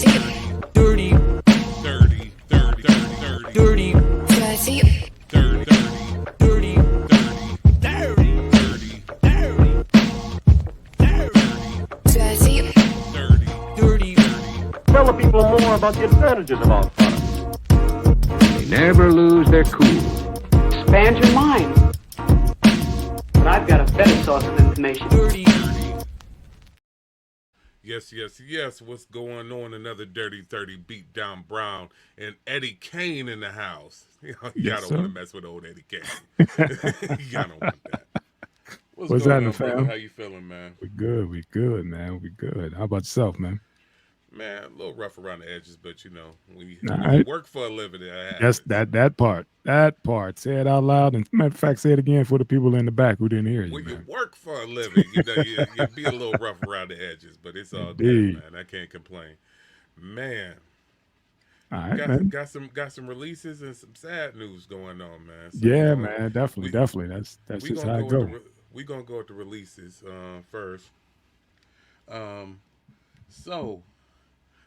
dirty, dirty, dirty, dirty, dirty, dirty, dirty. Tell the people more about the advantages of our product. They never lose their cool. Expand your mind. But I've got a better source of information. Dirty. Yes. What's going on? Another Dirty 30 beat down Brown and Eddie Kane in the house. You don't want to mess with old Eddie Kane. Y'all don't want that. What's going happening, on, fam? brother? How you feeling, man? We good, man. We good. How about yourself, man? Man, a little rough around the edges, but when you Right. work for a living, That's that part. That part. Say it out loud. And matter of fact, say it again for the people in the back who didn't hear you. When you Man. work for a living, you be a little rough around the edges, but it's all Indeed. good, man. I can't complain. Man, All right, man. got some releases and some sad news going on, man. So Yeah, man. Definitely. That's we just gonna how it goes. We're gonna go with the releases first. So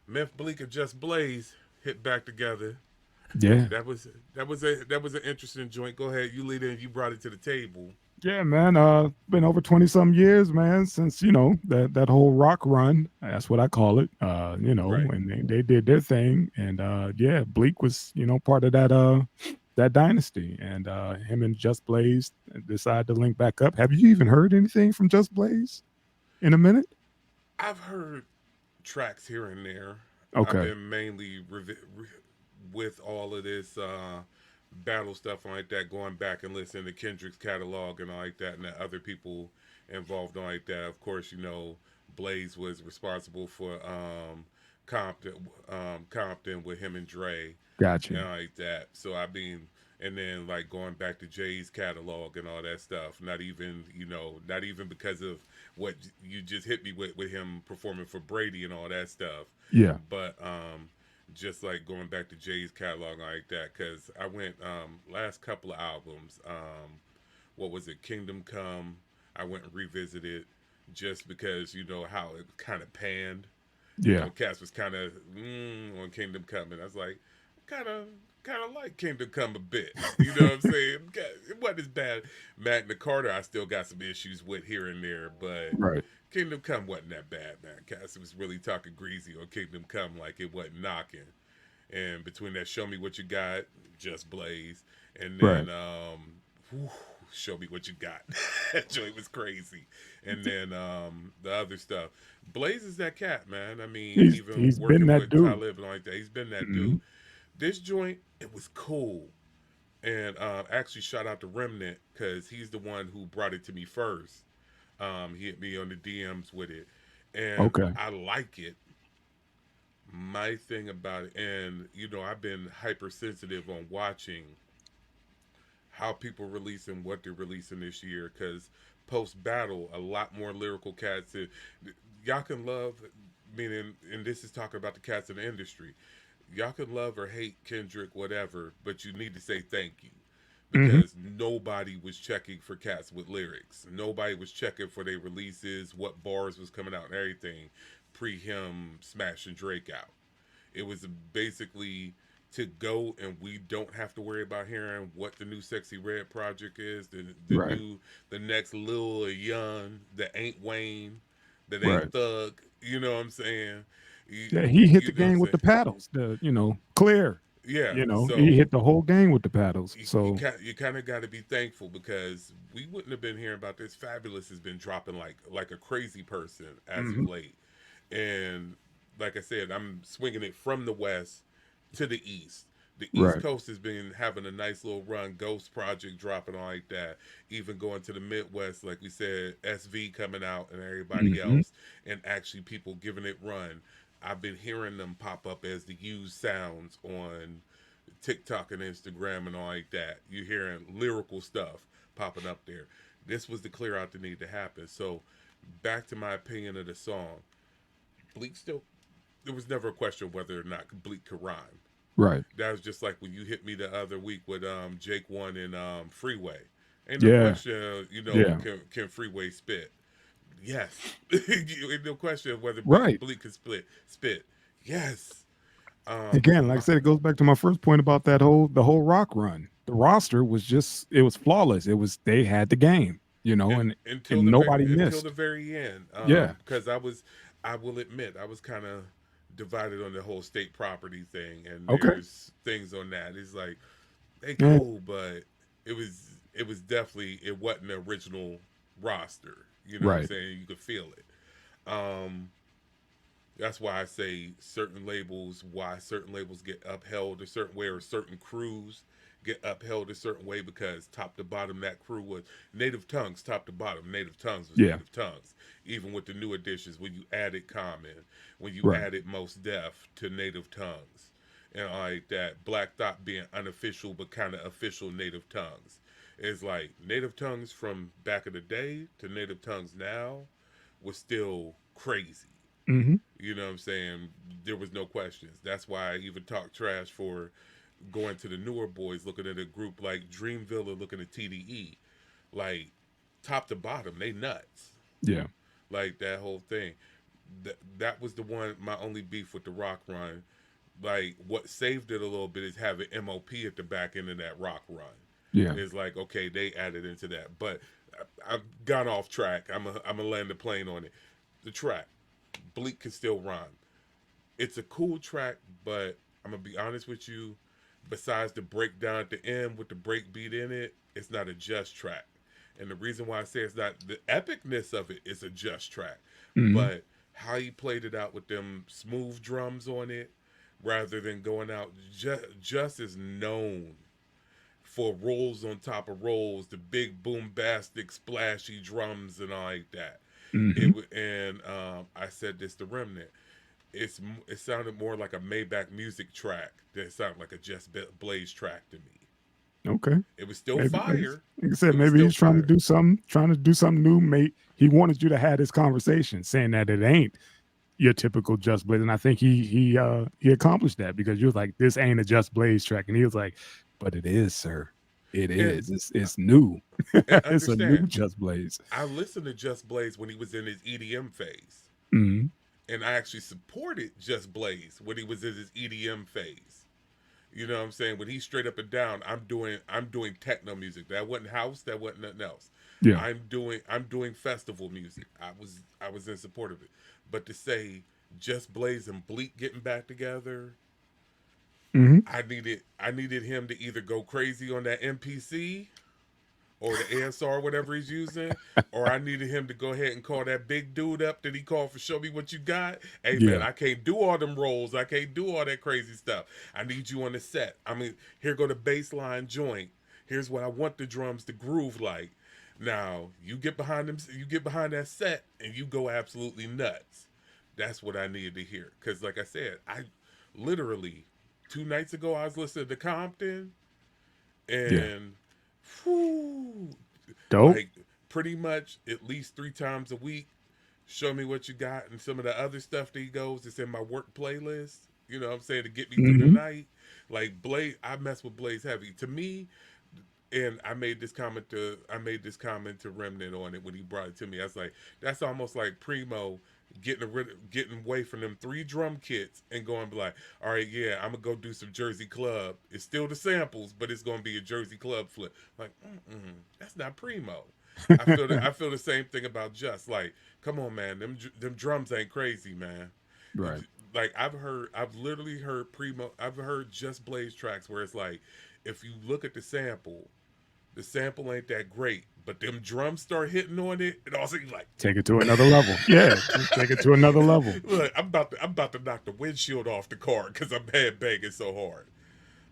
Memphis Bleek and Just Blaze hit back together. Yeah. That was an interesting joint. Go ahead, you lead in. You brought it to the table. Yeah, man. Been over 20-some years, man, since that whole rock run. That's what I call it. Right. When they did their thing, and yeah, Bleak was part of that dynasty, and him and Just Blaze decided to link back up. Have you even heard anything from Just Blaze in a minute? I've heard tracks here and there. Okay. I've been mainly with all of this battle stuff like that, going back and listening to Kendrick's catalog and all like that, and the other people involved on like that. Of course, Blaze was responsible for Compton with him and Dre. Gotcha. And like that. So and then like going back to Jay's catalog and all that stuff. Not even because of what you just hit me with him performing for Brady and all that stuff. Yeah. But just like going back to Jay's catalog like that, because I went last couple of albums. What was it? Kingdom Come. I went and revisited just because how it kind of panned. Yeah. Cass was kind of on Kingdom Come, and I was like, kind of like Kingdom Come a bit. You know what I'm saying? It wasn't as bad. Magna Carta, I still got some issues with here and there, but Right. Kingdom Come wasn't that bad, man. Cass was really talking greasy on Kingdom Come, like it wasn't knocking. And between that, Show Me What You Got, Just Blaze, and then Show Me What You Got. That joint was crazy. And then the other stuff. Blaze is that cat, man. I mean, he's working been that with dude. Talib and like that, he's been that dude. This joint, it was cool. And actually, shout out to Remnant, because he's the one who brought it to me first. He hit me on the DMs with it. And I like it. My thing about it, and I've been hypersensitive on watching how people release and what they're releasing this year, because post battle, a lot more lyrical cats. Y'all can love, meaning, and this is talking about the cats in the industry. Y'all can love or hate Kendrick, whatever, but you need to say thank you. Because nobody was checking for cats with lyrics. Nobody was checking for their releases, what bars was coming out and everything, pre him smashing Drake out. It was basically to go, and we don't have to worry about hearing what the new Sexy Red project is, the next Lil Young, that ain't Wayne, that ain't Thug. You know what I'm saying? Yeah, he hit the game with the paddles. Clear. Yeah, so he hit the whole game with the paddles. So you kind of got to be thankful, because we wouldn't have been hearing about this. Fabulous has been dropping like a crazy person as of late, and like I said, I'm swinging it from the west to the east. The East Coast has been having a nice little run. Ghost Project dropping all like that. Even going to the Midwest, like we said, SV coming out and everybody else, and actually people giving it run. I've been hearing them pop up as the used sounds on TikTok and Instagram and all like that. You're hearing lyrical stuff popping up there. This was the clear out that needed to happen. So back to my opinion of the song. Bleak there was never a question whether or not Bleak could rhyme. Right. That was just like when you hit me the other week with Jake One and Freeway. Ain't no question, can Freeway spit? Yes. Ain't no question of whether Bleak could spit. Yes. Again, like I said, it goes back to my first point about the whole rock run. The roster was just it was flawless. It was they had the game, and nobody until the missed. very end. Yeah. Because I will admit, I was kind of divided on the whole state property thing, and Okay. there's things on that. It's like they Yeah. cool, but it was definitely it wasn't the original roster. You know what I'm Right. saying? You could feel it. That's why I say why certain labels get upheld a certain way, or certain crews get upheld a certain way, because top to bottom that crew was Native Tongues. Top to bottom, Native Tongues was Yeah. Native Tongues. Even with the new additions, when you added Common, when you Right. added Most Def to Native Tongues, and like that, Black Thought being unofficial but kind of official Native Tongues. It's like Native Tongues from back in the day to Native Tongues now was still crazy. Hmm. You know what I'm saying? There was no questions. That's why I even talk trash for going to the newer boys, looking at a group like Dreamville or looking at TDE. Like, top to bottom, they nuts. Yeah. Like, that whole thing. That was the one, my only beef with the rock run. Like, what saved it a little bit is having MOP at the back end of that rock run. Yeah. It's like, okay, they added into that. But I've gone off track. I'm going to land the plane on it. The track. Bleak can still rhyme. It's a cool track, but I'm gonna be honest with you. Besides the breakdown at the end with the break beat in it, it's not a just track. And the reason why I say it's not, the epicness of it is a just track, Hmm. but how he played it out with them smooth drums on it, rather than going out, just is known for rolls on top of rolls, the big bombastic splashy drums and all like that. Hmm. And I said this to Remnant. It sounded more like a Maybach music track than it sounded like a Just Blaze track to me. Okay. It was still Maybe, fire. like I said, It was maybe still he's fire. trying to do something new. Mate, he wanted you to have this conversation, saying that it ain't your typical Just Blaze, and I think he accomplished that, because you was like, this ain't a Just Blaze track, and he was like, but it is, sir. It And is. It's new. and It's a new understand, Just Blaze. I listened to Just Blaze when he was in his EDM phase, Hmm. and I actually supported Just Blaze when he was in his EDM phase. You know what I'm saying? When he's straight up and down, I'm doing techno music. That wasn't house. That wasn't nothing else. Yeah. I'm doing festival music. I was in support of it. But to say Just Blaze and Bleak getting back together, Hmm. I needed him to either go crazy on that MPC or the ASR, whatever he's using, or I needed him to go ahead and call that big dude up that he called for Show Me What You Got. Hey man, Yeah. I can't do all them rolls. I can't do all that crazy stuff. I need you on the set. I mean, here go the bass line joint. Here's what I want the drums to groove like. Now you get behind them. You get behind that set, and you go absolutely nuts. That's what I needed to hear. Cause like I said, I literally 2 nights ago I was listening to Compton, Yeah. and whew, Dope. like pretty much at least 3 times a week. Show Me What You Got, and some of the other stuff that he goes. It's in my work playlist. You know what I'm saying, to get me through the Hmm. night. Like Blaze, I mess with Blaze heavy. To me, and I made this comment to Remnant on it when he brought it to me. I was like, that's almost like Primo getting away from them 3 drum kits and going be like, all right, yeah, I'm gonna go do some Jersey Club. It's still the samples, but it's gonna be a Jersey Club flip. Like, that's not Primo. I feel the same thing about Just. Like, come on, man, them drums ain't crazy, man. Right. Like I've literally heard Primo. I've heard Just Blaze tracks where it's like, if you look at the sample ain't that great, but them drums start hitting on it, and also you like, Take it to another level. Yeah. Just take it to another level. look, I'm about to knock the windshield off the car because I'm head banging so hard.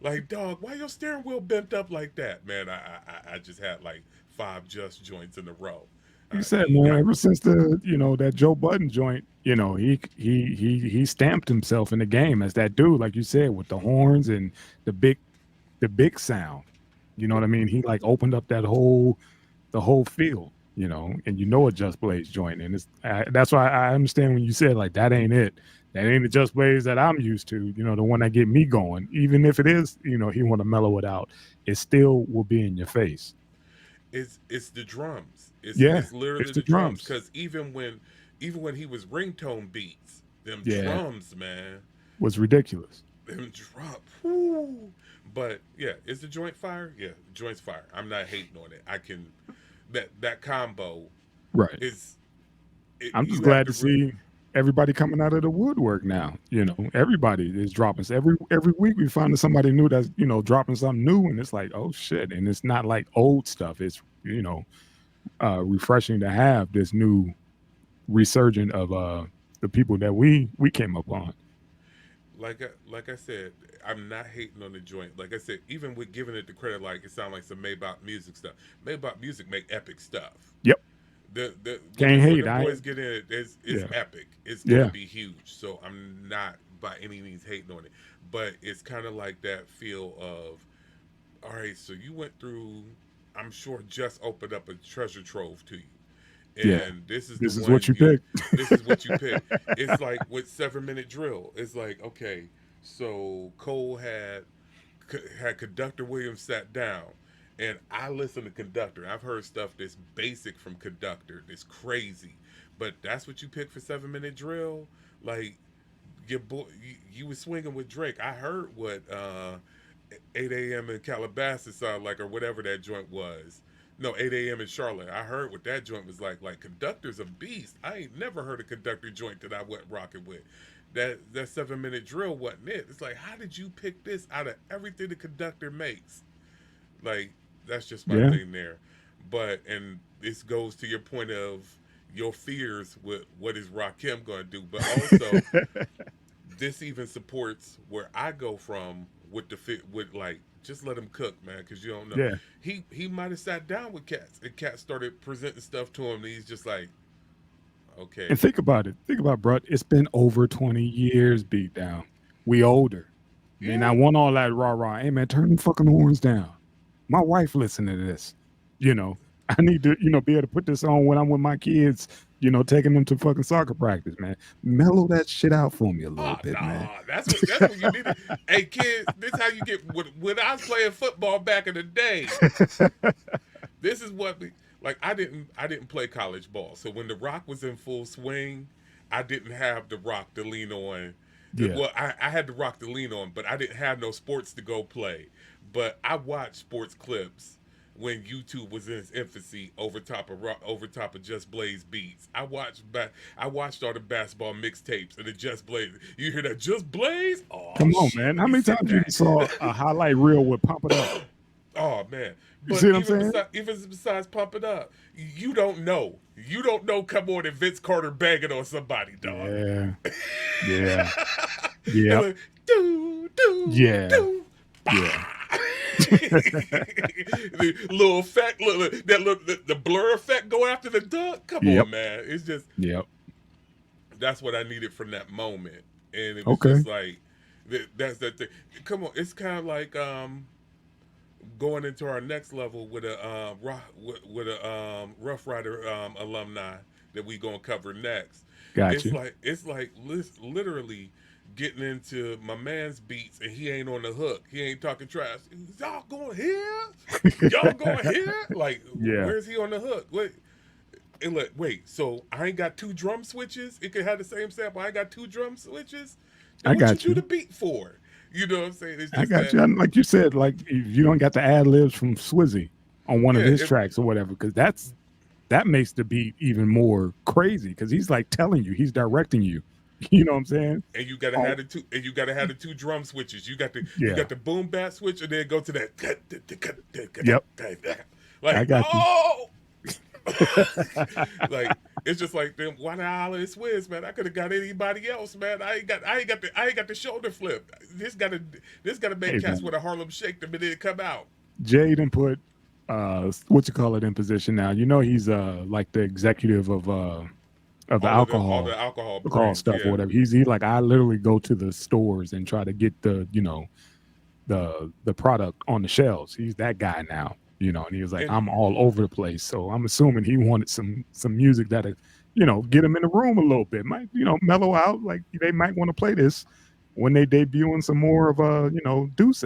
Like, dog, why your steering wheel bent up like that, man? I just had like 5 Just joints in a row. Like I said, You man, got ever since that Joe Budden joint, he stamped himself in the game as that dude, like you said, with the horns and the big sound. You know what I mean? He like opened up the whole field, and a Just Blaze joint, and that's why I understand when you said like that ain't it. That ain't the Just Blaze that I'm used to. The one that get me going. Even if it is, he want to mellow it out, it still will be in your face. it's the drums. It's Yeah, it's it's literally the the drums. drums. Because even when he was ringtone beats, them Yeah, drums, man. was ridiculous. Them drop. Whoo. But yeah, is the joint fire? Yeah, the joint's fire. I'm not hating on it. I can that combo Right. is I'm just you have glad to to see everybody coming out of the woodwork now. Everybody is dropping. So every week we find somebody new that's dropping something new, and it's like, oh shit, and it's not like old stuff. It's refreshing to have this new resurgent of the people that we came up on. like I said, I'm not hating on the joint. Like I said, even with giving it the credit, like it sounds like some Maybach music stuff. Maybach music make epic stuff. Yep. The Can't when hate. the boys get in it, it's Yeah. epic. It's gonna Yeah. be huge. So I'm not by any means hating on it, but it's kind of like that feel of, all right, so you went through. I'm sure just opened up a treasure trove to you. Yeah. And this is This the is one what you picked. This is what you pick. It's like with 7 Minute Drill. It's like, okay, so Cole had Conductor Williams sat down, and I listened to Conductor. I've heard stuff that's basic from Conductor, that's crazy, but that's what you pick for 7 Minute Drill. Like your boy, you was swinging with Drake. I heard what 8 a.m. in Calabasas sounded like, or whatever that joint was. No, 8 a.m. in Charlotte. I heard what that joint was like. Like, Conductor's a beast. I ain't never heard a Conductor joint that I went rocking with. That 7 Minute Drill wasn't it. It's like, how did you pick this out of everything the Conductor makes? Like, that's just my Yeah. thing there. But, and this goes to your point of your fears with what is Rakim going to do. But also, this even supports where I go from with the fit with, like, just let him cook, man, because you don't know. Yeah. He might have sat down with cats, and cats started presenting stuff to him, and he's just like, okay, And think about it. Think about, bro. It's been over 20 years, beat down. We older. Man, I yeah, want all that rah-rah. Hey, man, turn the fucking horns down. My wife listen to this. I need to, be able to put this on when I'm with my kids, taking them to fucking soccer practice, man. Mellow that shit out for me a little bit, nah, man. that's what you need. Hey, kids, this how you get. When I was playing football back in the day, this is what we like. I didn't play college ball, so when the Rock was in full swing, I didn't have the Rock to lean on. Yeah. Well, I had the Rock to lean on, but I didn't have no sports to go play. But I watched sports clips when YouTube was in its infancy over top of Just Blaze beats. I watched all the basketball mixtapes and the Just Blaze. You hear that Just Blaze? Oh, Come on, shit, man. let How me many sit times you back. saw a highlight reel with Pump It Up? Oh man. You But see what I'm saying? even besides Pump It Up, you don't know. You don't know come on and Vince Carter banging on somebody, dog. Yeah. Yeah. And Yeah. like, do, Yeah. do. Yeah. The little effect, the blur effect go after the dunk. Come Yep. on, man. It's just Yep. that's what I needed from that moment, and it was Okay. just like that's that thing. Come on, it's kind of like going into our next level with a Rough Rider alumni that we gonna cover next. Got It's you. like literally getting into my man's beats and he ain't on the hook. He ain't talking trash. Y'all going here? Y'all going here? Like, Yeah. where's he on the hook? Wait. And look, wait, so I ain't got two drum switches? It could have the same sample. I ain't got two drum switches? Then I what got you you. do the beat for? You know what I'm saying? It's I just got that, you. And like you said, like if you don't got the ad libs from Swizzy on one of Yeah, his if- tracks or whatever, because that makes the beat even more crazy because he's like telling you, he's directing you. You know what I'm saying? and you gotta have the two drum switches. You got Yeah. the boom bat switch, and then go to that. Yep. Like, I got you. oh, like it's just like them $1 and Swizz, man. I could have got anybody else, man. I ain't got the shoulder flip. This gotta make Hey, cats man. with a Harlem Shake the minute it come out. Jaden put what you call it in position now. He's like the executive of the All alcohol the alcohol alcohol stuff yeah. or whatever. He like I literally go to the stores and try to get the the product on the shelves. He's that guy now, and he was like, And- I'm all over the place. So I'm assuming he wanted some music that get him in the room a little bit, might mellow out. Like they might want to play this when they debuting some more of Duce.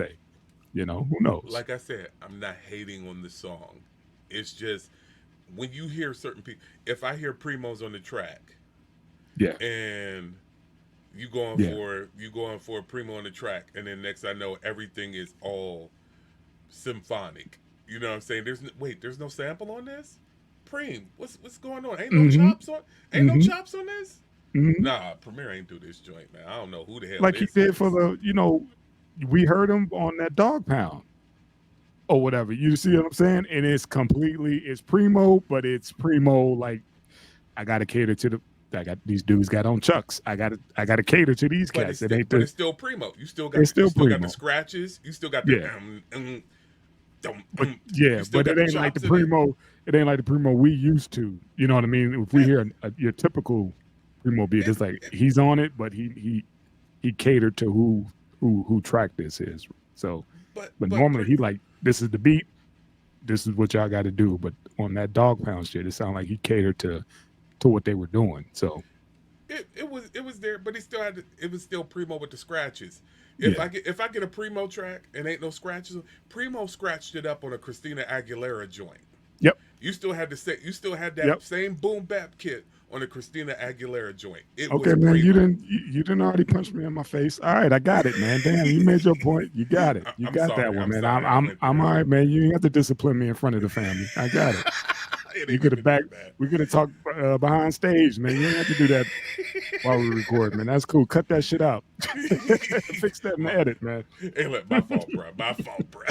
Who knows? Like I said, I'm not hating on the song. It's just when you hear certain people. If I hear Primo's on the track, Yeah. and You going Yeah. for a primo on the track, and then next I know everything is all symphonic. You know what I'm saying? There's no sample on this. Preem, what's going on? Mm-hmm. Ain't no Mm-hmm. chops on this. Mm-hmm. Nah, Premier ain't do this joint, man. I don't know who the hell Like he this did for is. the, we heard him on that Dog Pound or whatever. You see what I'm saying? And it's primo, but it's primo like I gotta cater to these dudes got on Chucks. I gotta cater to these But cats. It's still primo. You still still got the primo. scratches. You still got the Yeah. But You still but got it the ain't like the chops in it. primo. It ain't like the primo we used to. You know what I mean? If we hear your typical primo beat, it's like he's on it, but he catered to who track this is. So, but normally he like this is the beat. This is what y'all got to do. But on that Dog Pound shit, it sounded like he catered to what they were doing. So it was there, but it was still primo with the scratches. Yeah. If I get a primo track and ain't no scratches, primo scratched it up on a Christina Aguilera joint. Yep. You still had that Yep. same boom bap kit on the Christina Aguilera joint. It Okay, was man, primo. you didn't already punch me in my face. All right, I got it, man. Damn, you made your point. You got it. You I'm got sorry, that one, I'm man. sorry, I I'm went all there. right, man. You ain't have to discipline me in front of the family. I got it. It You ain't could have even back. that We could have talked behind stage, man. You ain't have to do that while we record, man. That's cool. Cut that shit out. Fix that in the edit, man. Hey, look, my fault, bro. My fault, bro.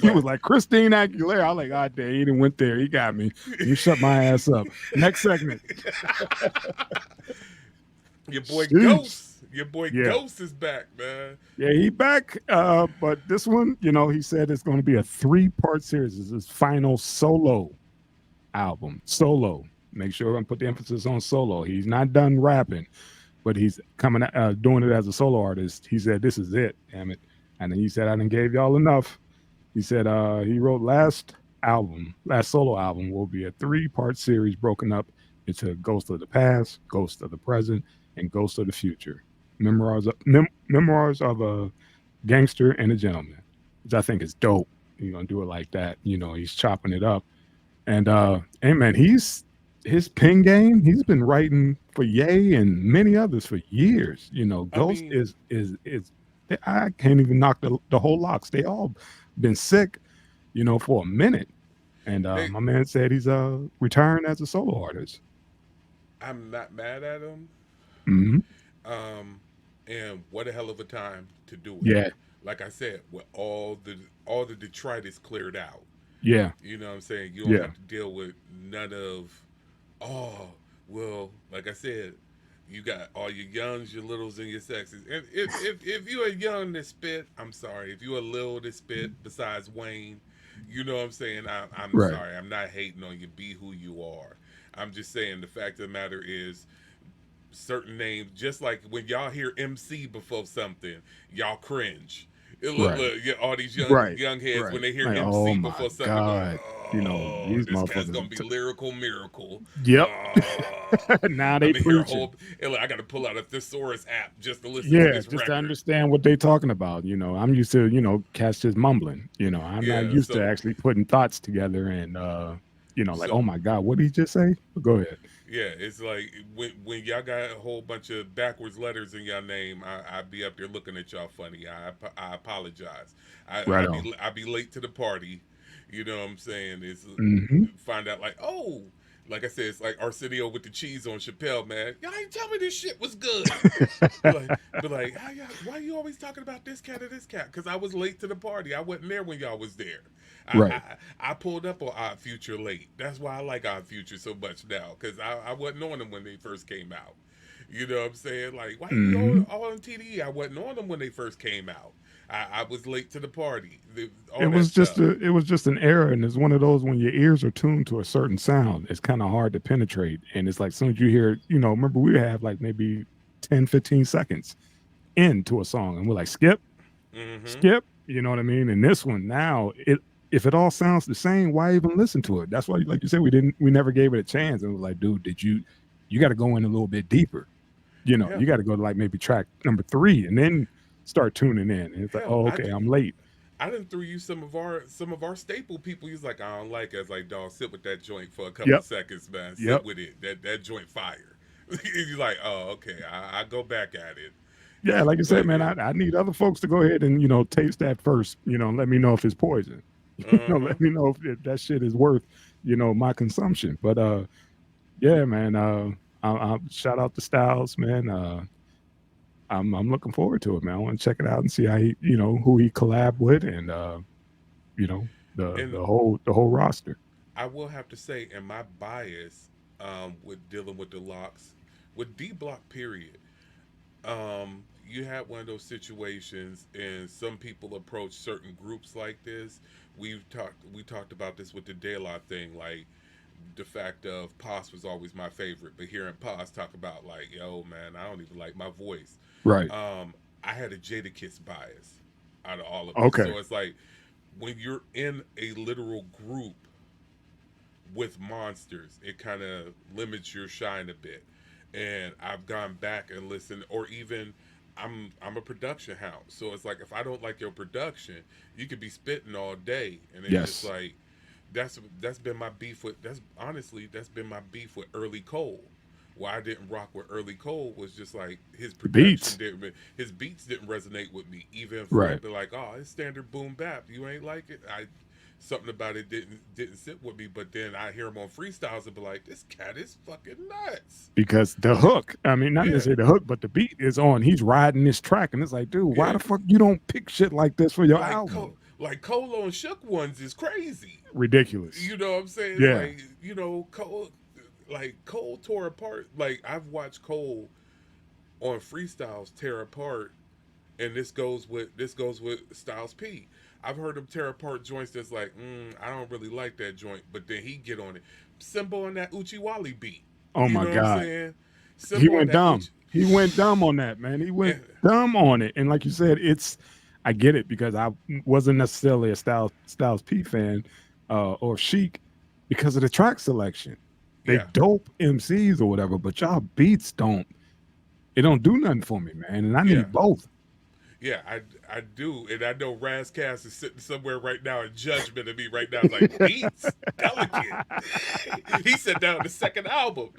He was like Christine Aguilera. I was like, God damn, he didn't went there. He got me. You shut my ass up. Next segment. Your boy Jeez. Ghost. Your boy Yeah. Ghost is back, man. Yeah, he back. But this one, he said it's going to be a 3-part series. This is his final solo album. Solo. Make sure I'm put the emphasis on solo. He's not done rapping, but he's coming doing it as a solo artist. He said, "This is it, damn it." And then he said, "I done gave y'all enough." He said, he wrote last solo album will be a 3-part series broken up into Ghost of the Past, Ghost of the Present, and Ghost of the Future. Memoirs of a Gangster and a Gentleman, which I think is dope. You're gonna do it like that. He's chopping it up. And hey man, his pen game, he's been writing for Ye and many others for years. Ghost is I can't even knock the whole locks. They all been sick, for a minute. And my man said he's returned as a solo artist. I'm not mad at him. Mm-hmm. And what a hell of a time to do it. Yeah. Like I said, with all the detritus cleared out. Yeah. You know what I'm saying? You don't have to deal with none of, like I said, you got all your youngs, your littles, and your sexes. And if you're a young to spit, I'm sorry. If you're a little to spit besides Wayne, you know what I'm saying? I'm Right. sorry. I'm not hating on you. Be who you are. I'm just saying the fact of the matter is certain names, just like when y'all hear MC before something, y'all cringe. Look, all these young heads when they hear like, MC oh my before something, God. These this motherfuckers cat's gonna be lyrical miracle. Yep. Now they preaching. I got to pull out a thesaurus app just to listen Yeah, to this just record. to understand what they're talking about. I'm used to, cats just mumbling. I'm not used to actually putting thoughts together and like, oh my God, what did he just say? Go ahead. Yeah, it's like when y'all got a whole bunch of backwards letters in y'all name, I be up there looking at y'all funny. I apologize. I be late to the party. You know what I'm saying? It's find out like, oh, like I said, it's like Arsenio with the cheese on Chappelle, man. Y'all ain't tell me this shit was good. be like, why you always talking about this cat or this cat? Because I was late to the party. I wasn't there when y'all was there. I pulled up on Odd Future late. That's why I like Odd Future so much now, because I wasn't on them when they first came out. You know what I'm saying? Like, why you all on TDE? I wasn't on them when they first came out. I was late to the party. It was just an error, and it's one of those when your ears are tuned to a certain sound, it's kind of hard to penetrate. And it's like as soon as you hear, remember we have like maybe 10, 15 seconds into a song, and we're like, skip. You know what I mean? And this one now, if it all sounds the same, why even listen to it? That's why, like you said, we never gave it a chance. And we're like, dude, you got to go in a little bit deeper. You got to go to like maybe track number 3 and then start tuning in. And it's like, oh, okay, I'm late. I done threw you some of our staple people. He's like, I don't like it. I was like, dog, sit with that joint for a couple of seconds, man. Sit with it. That joint fire. You're like, oh, okay, I go back at it. Yeah, like you said, But man, yeah, I need other folks to go ahead and taste that first. Let me know if it's poison. uh-huh. Let me know if that shit is worth my consumption. But yeah, man. I shout out to Styles, man. I'm looking forward to it, man. I want to check it out and see how he, who he collab with, and you know, the And the whole roster. I will have to say, in my bias, with dealing with the locks, with D Block period, you had one of those situations, and some people approach certain groups like this. We talked about this with the De La thing, like the fact of Pos was always my favorite, but hearing Pos talk about like, yo man, I don't even like my voice. Right. I had a Jadakiss bias out of all of it. Okay. So it's like when you're in a literal group with monsters, it kind of limits your shine a bit. And I've gone back and listened, or even I'm a production house, so it's like if I don't like your production, you could be spitting all day, and it's just Yes. like that's been my beef with that's been my beef with Early Cole. Why I didn't rock with Early Cole was just like his The production beats. didn't, his beats didn't resonate with me. Even Right. Fred be like, oh, it's standard boom bap. You ain't like it. I Something about it didn't sit with me. But then I hear him on freestyles and be like, this cat is fucking nuts. Because the hook, I mean, not Yeah, necessarily the hook, but the beat is on. He's riding this track, and it's like, dude, why yeah. the fuck you don't pick shit like this for your album? Like Cole on Shook Ones is crazy. Ridiculous. You know what I'm saying? It's Yeah. like, Cole, like Cole tore apart. Like I've watched Cole on freestyles tear apart, and this goes with Styles P. I've heard him tear apart joints that's like, I don't really like that joint, but then he get on it. Simple on that Uchiwali beat. Oh You my know what I'm God. saying? He Simple on went that dumb. Uchi. He went dumb on that, man. He went And, dumb on it. And like you said, I get it because I wasn't necessarily a Styles P fan or Chic because of the track selection. They yeah, dope MCs or whatever, but y'all beats it don't do nothing for me, man. And I yeah. need both. Yeah, I do, and I know Razcast is sitting somewhere right now in judgment of me right now. Like beats delicate. He said down the second album.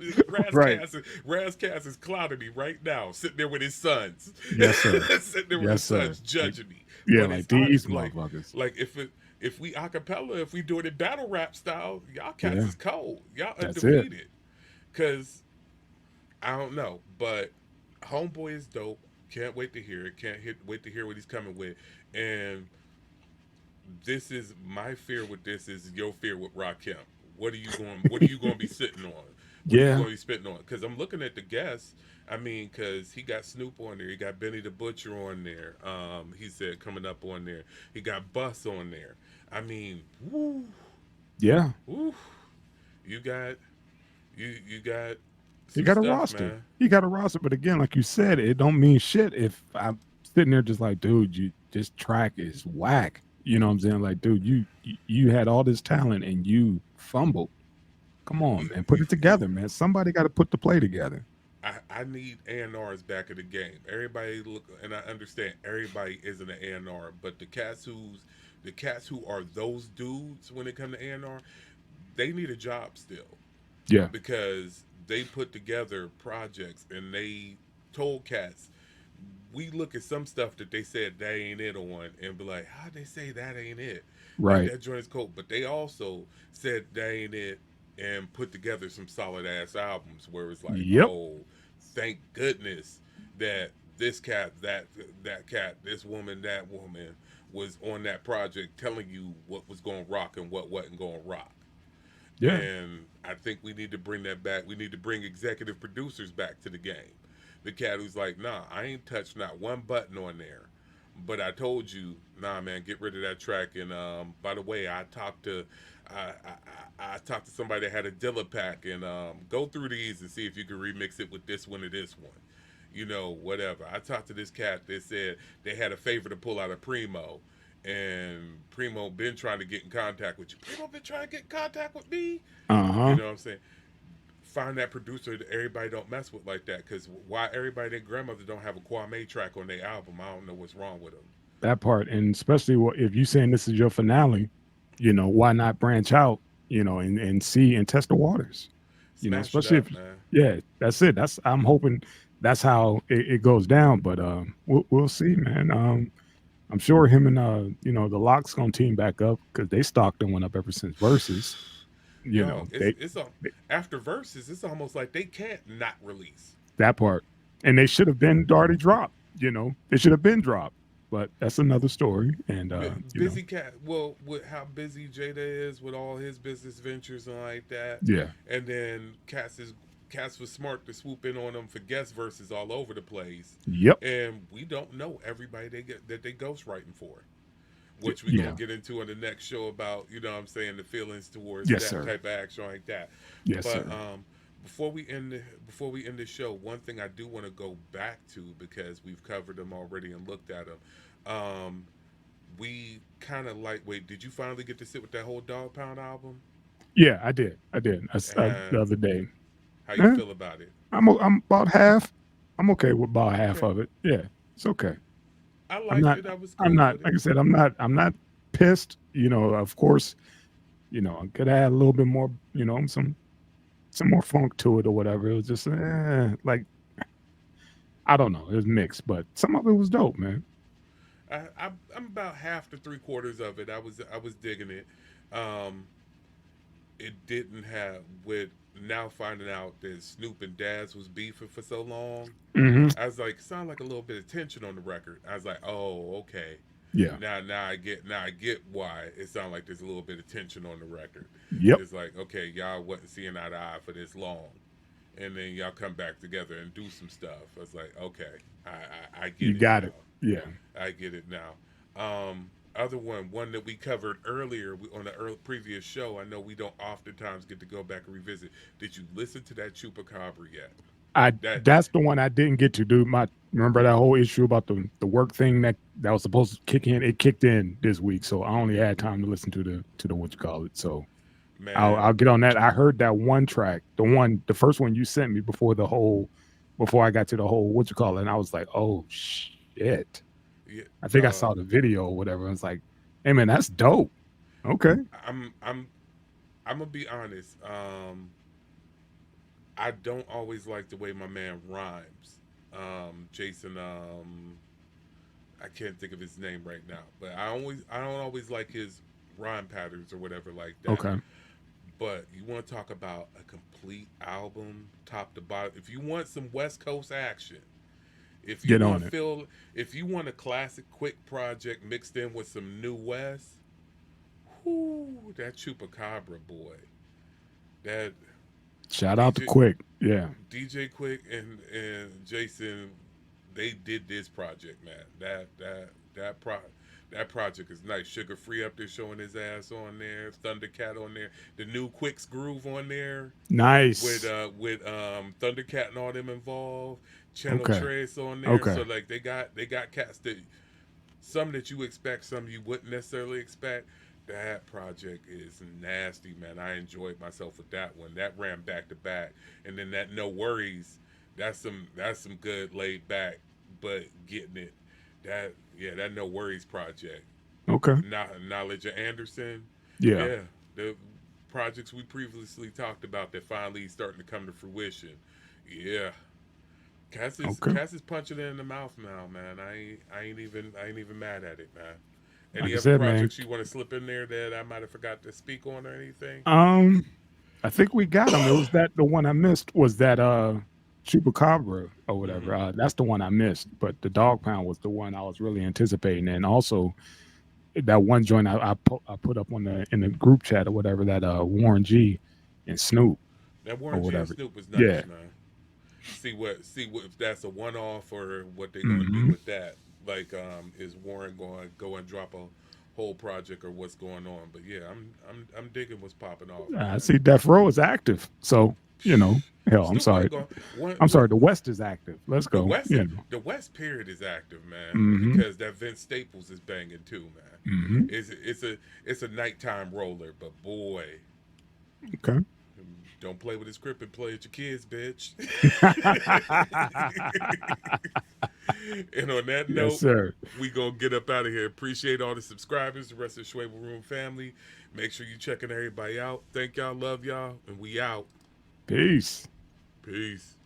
Right. Razcast is clouding me right now, sitting there with his sons, Yes, sir. sitting there with Yes, his sir. sons Like, judging me. yeah, But like it's these honest, motherfuckers. like if we acapella, if we do it in battle rap style, y'all cats Yeah, is cold. Y'all that's it. undefeated. Cause I don't know, but Homeboy is dope. Can't wait to hear it. Wait to hear what he's coming with. And this is my fear with this is your fear with Rakim. What are you going to be sitting on? What are you Yeah. going to be spitting on? Because I'm looking at the guests. I mean, because he got Snoop on there, he got Benny the Butcher on there. He said coming up on there. He got Bus on there. I mean, woo, Yeah. woo. You got you got He some got a stuff, roster. man. He got a roster, but again, like you said, it don't mean shit if I'm sitting there just like, dude, this track is whack. You know what I'm saying? Like, dude, you had all this talent and you fumbled. Come on, man, put You, it together, man. Somebody got to put the play together. I need A&Rs back in the game. Everybody look, and I understand everybody isn't an A&R, but the cats who are those dudes when it come to A&R, they need a job still Yeah. because they put together projects and they told cats. We look at some stuff that they said that ain't it on and be like, how they say that ain't it? Like Right. that joint is cool, but they also said that ain't it and put together some solid ass albums where it's like, Yep. oh, thank goodness that this cat, that cat, this woman, that woman was on that project telling you what was going to rock and what wasn't going to rock. Yeah. And I think we need to bring that back. We need to bring executive producers back to the game. The cat who's like, nah, I ain't touched not one button on there. But I told you, nah, man, get rid of that track. And by the way, I talked to somebody that had a Dilla pack and go through these and see if you can remix it with this one or this one. You know, whatever. I talked to this cat that said they had a favor to pull out of Primo, and Primo been trying to get in contact with you. Primo been trying to get in contact with me. You Uh-huh. know what I'm saying? Find that producer that everybody don't mess with like that. Because why everybody, their grandmother don't have a Kwame track on their album? I don't know what's wrong with them. That part. And especially if you saying this is your finale, why not branch out, and see and test the waters? Smash it especially up, if, man. yeah, that's it. I'm hoping that's how it goes down. But we'll see, man. I'm sure him and the Locks gonna team back up because they stocked and went up ever since Versus. Yo, They, it's after verses, it's almost like they can't not release. that part, and they should have been already dropped. They should have been dropped. But that's another story. And Busy cat. Well, with how busy Jada is with all his business ventures and like that, yeah, and then Cass was smart to swoop in on them for guest verses all over the place, yep, and we don't know everybody they ghostwriting for, which we're yeah, gonna get into on the next show about what I'm saying, the feelings towards yes, that sir, type of action like that. yes, But sir. before we end the show, one thing I do want to go back to because we've covered them already and looked at them. We kind of like. Wait, did you finally get to sit with that whole Dog Pound album? Yeah, I did. The And other day. how you Eh, feel about it? I'm about half. I'm okay with about half Okay, of it. Yeah, it's okay. I I'm liked not. it. I was I'm cool not. with it. Like I said, I'm not. I'm not pissed. Of course. I could add a little bit more. Some more funk to it or whatever. It was just like I don't know. It was mixed, but some of it was dope, man. I'm about half to three quarters of it. I was digging it. Um, it didn't have with now finding out that Snoop and Daz was beefing for so long. Hmm. I was like, sound like a little bit of tension on the record. I was like, oh, okay. Yeah. Now I get why it sounded like there's a little bit of tension on the record. Yep. It's like, okay, y'all wasn't seeing eye to eye for this long, and then y'all come back together and do some stuff. I was like, okay, I You get it got now. it. Yeah. I get it now. Other one that we covered earlier on the previous show. I know we don't oftentimes get to go back and revisit. Did you listen to that Chupacabra yet? That That's the one I didn't get to do. Remember that whole issue about the work thing that was supposed to kick in. It kicked in this week, so I only had time to listen to the what you call it. So I'll man, get on that. I heard that one track, the first one you sent me before I got to the whole what you call it, and I was like, oh shit. yeah, I think I dog. saw the video or whatever. I was like, hey man, that's dope. Okay. I'm gonna be honest. I don't always like the way my man rhymes. Jason. I can't think of his name right now, but I don't always like his rhyme patterns or whatever like that. Okay. But you want to talk about a complete album, top to bottom. If you want some West Coast action, if you Get want on to it. feel, if you want a classic quick project mixed in with some new West, whoo, that Chupacabra boy, that Shout out to DJ Quick. Yeah. DJ Quick and Jason, they did this project, man. That project is nice. Sugar Free up there showing his ass on there. Thundercat on there. The new Quick's Groove on there with Nice. Thundercat and all them involved. Channel Okay. Trace on there. Okay. So like they got cats that some that you expect, some you wouldn't necessarily expect. That project is nasty, man. I enjoyed myself with that one. That ran back to back, and then that No Worries. That's some good laid back, but getting it. That No Worries project. Okay. Knowledge of Anderson. Yeah. Yeah, the projects we previously talked about that finally starting to come to fruition. Yeah, Okay. Cass is punching it in the mouth now, man. I ain't even mad at it, man. Like Any I other said, man. projects you want to slip in there that I might have forgot to speak on or anything? Um, I think we got him. It was that the one I missed was that Chupacabra or whatever. Hmm. That's the one I missed. But the Dog Pound was the one I was really anticipating, and also that one joint I put up on in the group chat or whatever that Warren G and Snoop That or Warren G and whatever. Snoop was Yeah. nice, man. See what if that's a one off or what they're gonna do Hmm. with that. Like, is Warren going to go and drop a whole project or what's going on? But yeah, I'm digging what's popping off, I man. see Death Row is active, so hell, I'm Snoop Dogg sorry. going one I'm what sorry. The West is active. Let's the go. West the West period is active, man, Hmm. because that Vince Staples is banging too, man. Hmm. It's a nighttime roller, but boy, Okay. don't play with his grip and play with your kids, bitch. And on that Yes, note, sir. we gonna get up out of here. Appreciate all the subscribers, the rest of the Schwebel Room family. Make sure you checking everybody out. Thank y'all, love y'all, and we out. Peace. Peace.